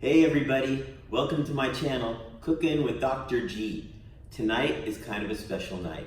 Hey everybody, welcome to my channel, Cooking with Dr. G. Tonight is kind of a special night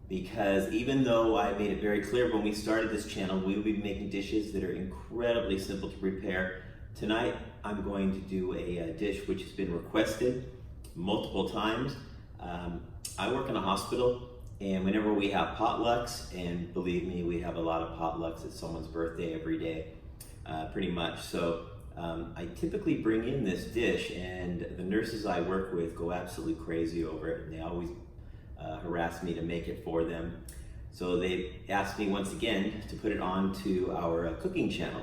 because even though I made it very clear when we started this channel, we will be making dishes that are incredibly simple to prepare. Tonight, I'm going to do a dish which has been requested multiple times. I work in a hospital, and whenever we have potlucks, and believe me, we have a lot of potlucks, it's someone's birthday every day, pretty much. So I typically bring in this dish, and the nurses I work with go absolutely crazy over it, and they always harass me to make it for them. So they asked me once again to put it onto our cooking channel.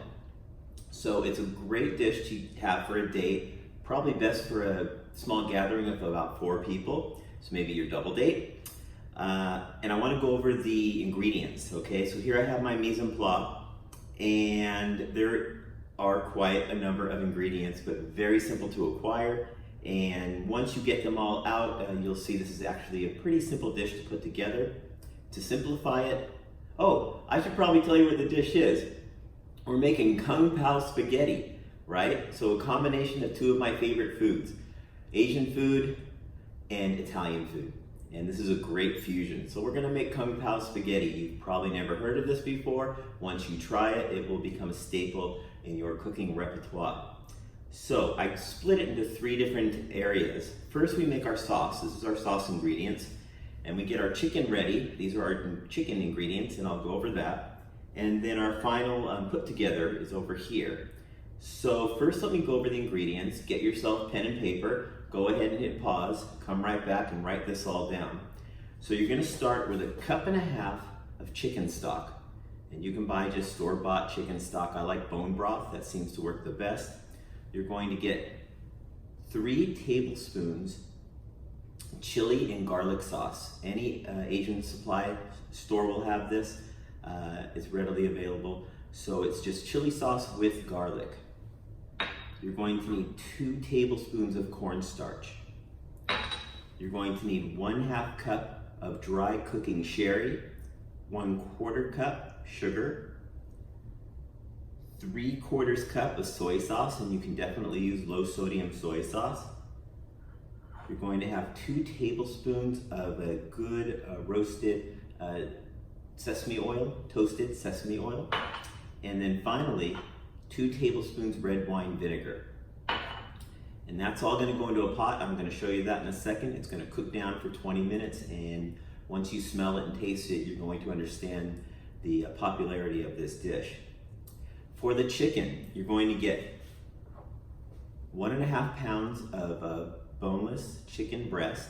So it's a great dish to have for a date, probably best for a small gathering of about 4 people, so maybe your double date. And I want to go over the ingredients, okay? So here I have my mise en place, and there are quite a number of ingredients, but very simple to acquire. And once you get them all out, you'll see this is actually a pretty simple dish to put together. To simplify it, oh, I should probably tell you what the dish is. We're making Kung Pao Spaghetti, right? So a combination of 2 of my favorite foods, Asian food and Italian food. And this is a great fusion. So we're gonna make Kung Pao Spaghetti. You've probably never heard of this before. Once you try it, it will become a staple in your cooking repertoire. So I split it into 3 different areas. First, we make our sauce. This is our sauce ingredients. And we get our chicken ready. These are our chicken ingredients, and I'll go over that. And then our final put together is over here. So first, let me go over the ingredients. Get yourself pen and paper. Go ahead and hit pause. Come right back and write this all down. So you're gonna start with 1.5 cups of chicken stock. And you can buy just store-bought chicken stock. I like bone broth, that seems to work the best. You're going to get 3 tablespoons chili and garlic sauce. Any Asian supply store will have this. It's readily available. So it's just chili sauce with garlic. You're going to need 2 tablespoons of cornstarch. You're going to need 1/2 cup of dry cooking sherry, 1/4 cup sugar, 3/4 cup of soy sauce, and you can definitely use low sodium soy sauce. You're going to have 2 tablespoons of a good roasted sesame oil, toasted sesame oil, and then finally 2 tablespoons red wine vinegar. And that's all going to go into a pot. I'm going to show you that in a second. It's going to cook down for 20 minutes, and once you smell it and taste it, you're going to understand the popularity of this dish. For the chicken, you're going to get 1.5 pounds of boneless chicken breast,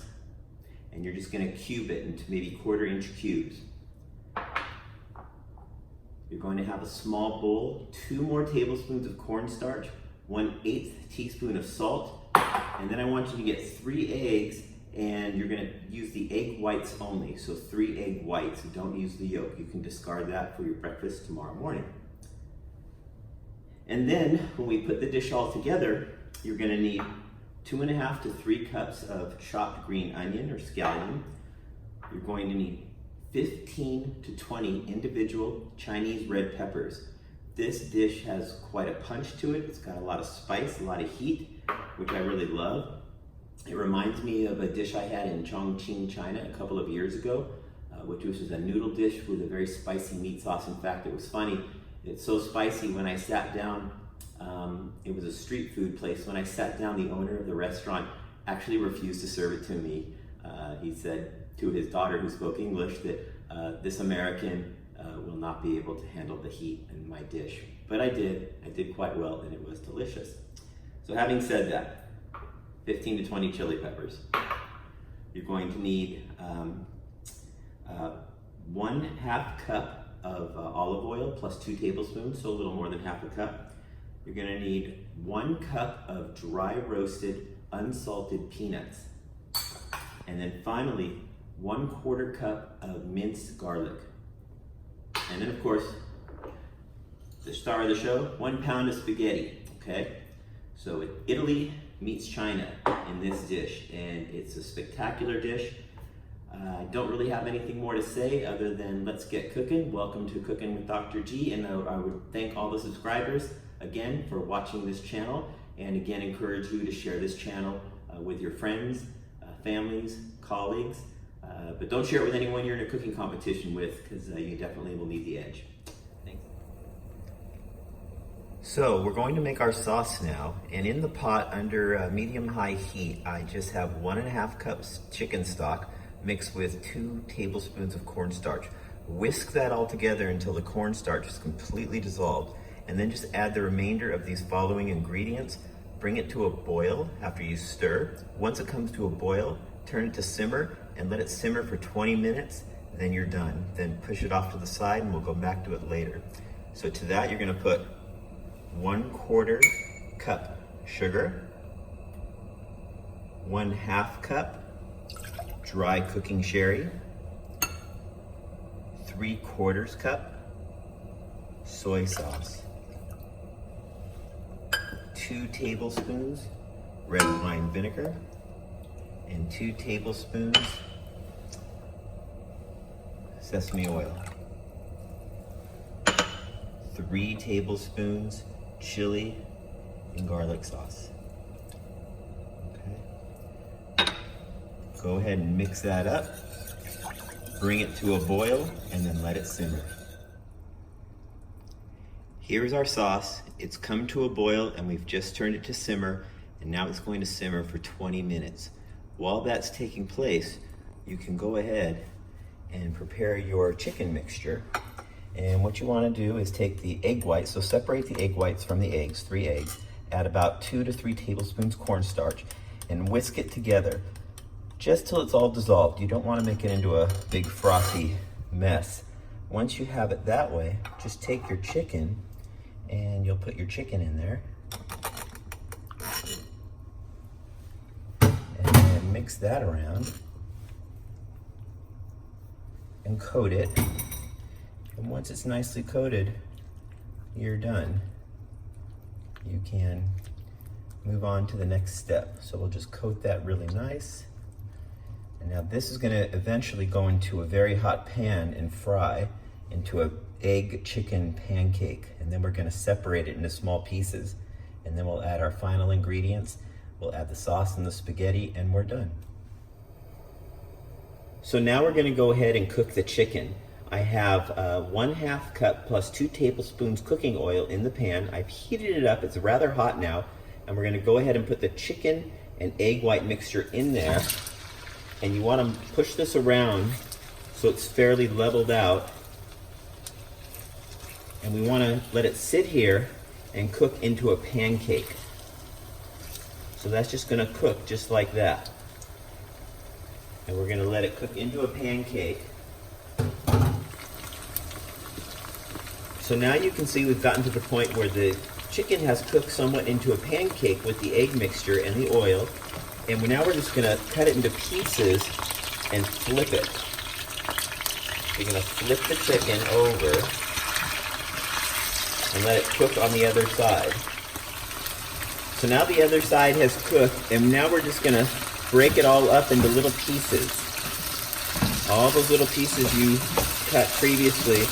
and you're just going to cube it into maybe 1/4 inch cubes. You're going to have a small bowl, 2 more tablespoons of cornstarch, 1/8 teaspoon of salt, and then I want you to get 3 eggs, and you're going to use the egg whites only, so 3 egg whites. Don't use the yolk. You can discard that for your breakfast tomorrow morning. And then when we put the dish all together, you're going to need 2.5 to 3 cups of chopped green onion or scallion. You're going to need 15 to 20 individual Chinese red peppers. This dish has quite a punch to it. It's got a lot of spice, a lot of heat, which I really love. It reminds me of a dish I had in Chongqing, China a couple of years ago, which was a noodle dish with a very spicy meat sauce. In fact, it was funny. It's so spicy when I sat down, it was a street food place. When I sat down, the owner of the restaurant actually refused to serve it to me. He said to his daughter, who spoke English, that this American will not be able to handle the heat in my dish. But I did quite well, and it was delicious. So having said that, 15 to 20 chili peppers. You're going to need 1/2 cup of olive oil plus 2 tablespoons, so a little more than 1/2 cup. You're gonna need 1 cup of dry roasted unsalted peanuts. And then finally, 1/4 cup of minced garlic. And then of course, the star of the show, 1 pound of spaghetti, okay? So Italy meets China in this dish, and it's a spectacular dish. I don't really have anything more to say other than let's get cooking. Welcome to Cooking with Dr. G, and I would thank all the subscribers again for watching this channel, and again encourage you to share this channel with your friends, families, colleagues, but don't share it with anyone you're in a cooking competition with, because you definitely will need the edge. Thanks. So we're going to make our sauce now, and in the pot under medium-high heat, I just have 1.5 cups chicken stock mixed with 2 tablespoons of cornstarch. Whisk that all together until the cornstarch is completely dissolved, and then just add the remainder of these following ingredients. Bring it to a boil after you stir. Once it comes to a boil, turn it to simmer and let it simmer for 20 minutes, then you're done. Then push it off to the side and we'll go back to it later. So to that you're gonna put 1/4 cup sugar, 1/2 cup dry cooking sherry, 3/4 cup soy sauce, 2 tablespoons red wine vinegar, and 2 tablespoons sesame oil, 3 tablespoons chili and garlic sauce. Okay. Go ahead and mix that up. Bring it to a boil and then let it simmer. Here's our sauce. It's come to a boil and we've just turned it to simmer, and now it's going to simmer for 20 minutes. While that's taking place, you can go ahead and prepare your chicken mixture. And what you want to do is take the egg whites, so separate the egg whites from the eggs, 3 eggs, add about 2 to 3 tablespoons cornstarch, and whisk it together just till it's all dissolved. You don't want to make it into a big frothy mess. Once you have it that way, just take your chicken and you'll put your chicken in there and then mix that around and coat it. And once it's nicely coated, you're done. You can move on to the next step. So we'll just coat that really nice. And now this is gonna eventually go into a very hot pan and fry into an egg chicken pancake. And then we're gonna separate it into small pieces. And then we'll add our final ingredients. We'll add the sauce and the spaghetti, and we're done. So now we're gonna go ahead and cook the chicken. I have 1/2 cup plus 2 tablespoons cooking oil in the pan. I've heated it up, it's rather hot now. And we're gonna go ahead and put the chicken and egg white mixture in there. And you wanna push this around so it's fairly leveled out. And we wanna let it sit here and cook into a pancake. So that's just gonna cook just like that. And we're gonna let it cook into a pancake. So now you can see we've gotten to the point where the chicken has cooked somewhat into a pancake with the egg mixture and the oil. And now we're just gonna cut it into pieces and flip it. You're gonna flip the chicken over and let it cook on the other side. So now the other side has cooked, and now we're just gonna break it all up into little pieces. All those little pieces you cut previously,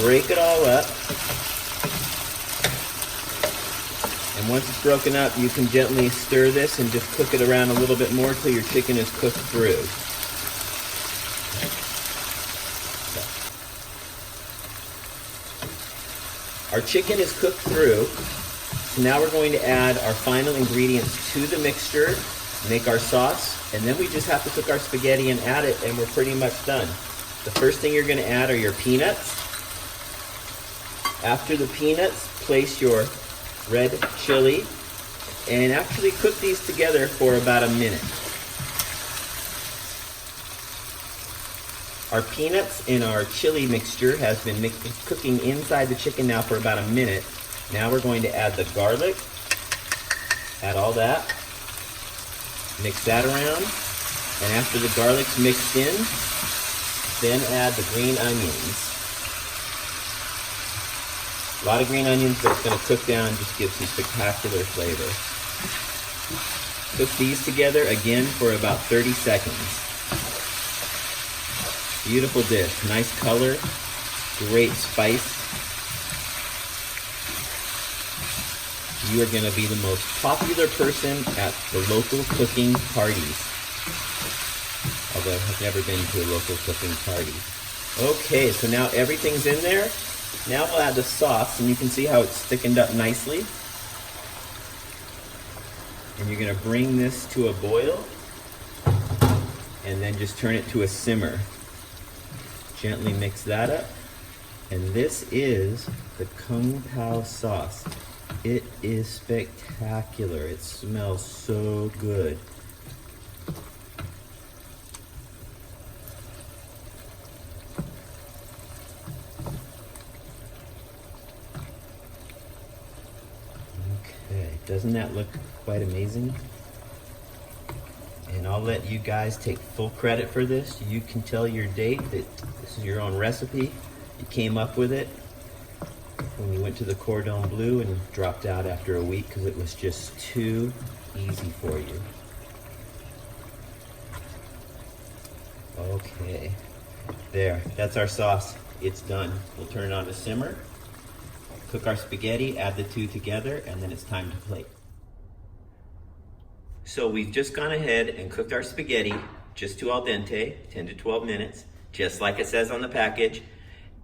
break it all up. And once it's broken up, you can gently stir this and just cook it around a little bit more till your chicken is cooked through. Our chicken is cooked through, so now we're going to add our final ingredients to the mixture, make our sauce, and then we just have to cook our spaghetti and add it, and we're pretty much done. The first thing you're going to add are your peanuts. After the peanuts, place your red chili, and actually cook these together for about a minute. Our peanuts in our chili mixture has been cooking inside the chicken now for about a minute. Now we're going to add the garlic, add all that, mix that around, and after the garlic's mixed in, then add the green onions. A lot of green onions, but it's going to cook down and just give some spectacular flavor. Cook these together again for about 30 seconds. Beautiful dish, nice color, great spice. you are going to be the most popular person at the local cooking parties. Although I've never been to a local cooking party. Okay, so now everything's in there. Now we'll add the sauce, and you can see how it's thickened up nicely. And you're going to bring this to a boil, and then just turn it to a simmer. Gently mix that up. And this is the Kung Pao sauce. It is spectacular. It smells so good. Okay, doesn't that look quite amazing? And I'll let you guys take full credit for this. You can tell your date that this is your own recipe. You came up with it when you went to the Cordon Bleu and dropped out after a week because it was just too easy for you. Okay, there, that's our sauce. It's done. We'll turn it on to simmer, cook our spaghetti, add the two together, and then it's time to plate. So we've just gone ahead and cooked our spaghetti just to al dente, 10 to 12 minutes, just like it says on the package,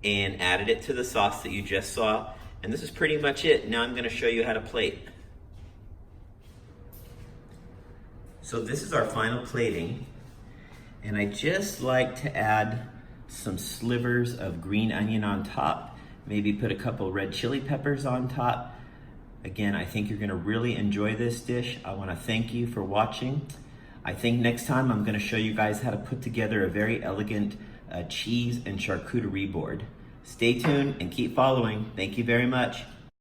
and added it to the sauce that you just saw. And this is pretty much it. Now I'm gonna show you how to plate. So this is our final plating. And I just like to add some slivers of green onion on top, maybe put a couple red chili peppers on top. Again, I think you're gonna really enjoy this dish. I wanna thank you for watching. I think next time I'm gonna show you guys how to put together a very elegant cheese and charcuterie board. Stay tuned and keep following. Thank you very much.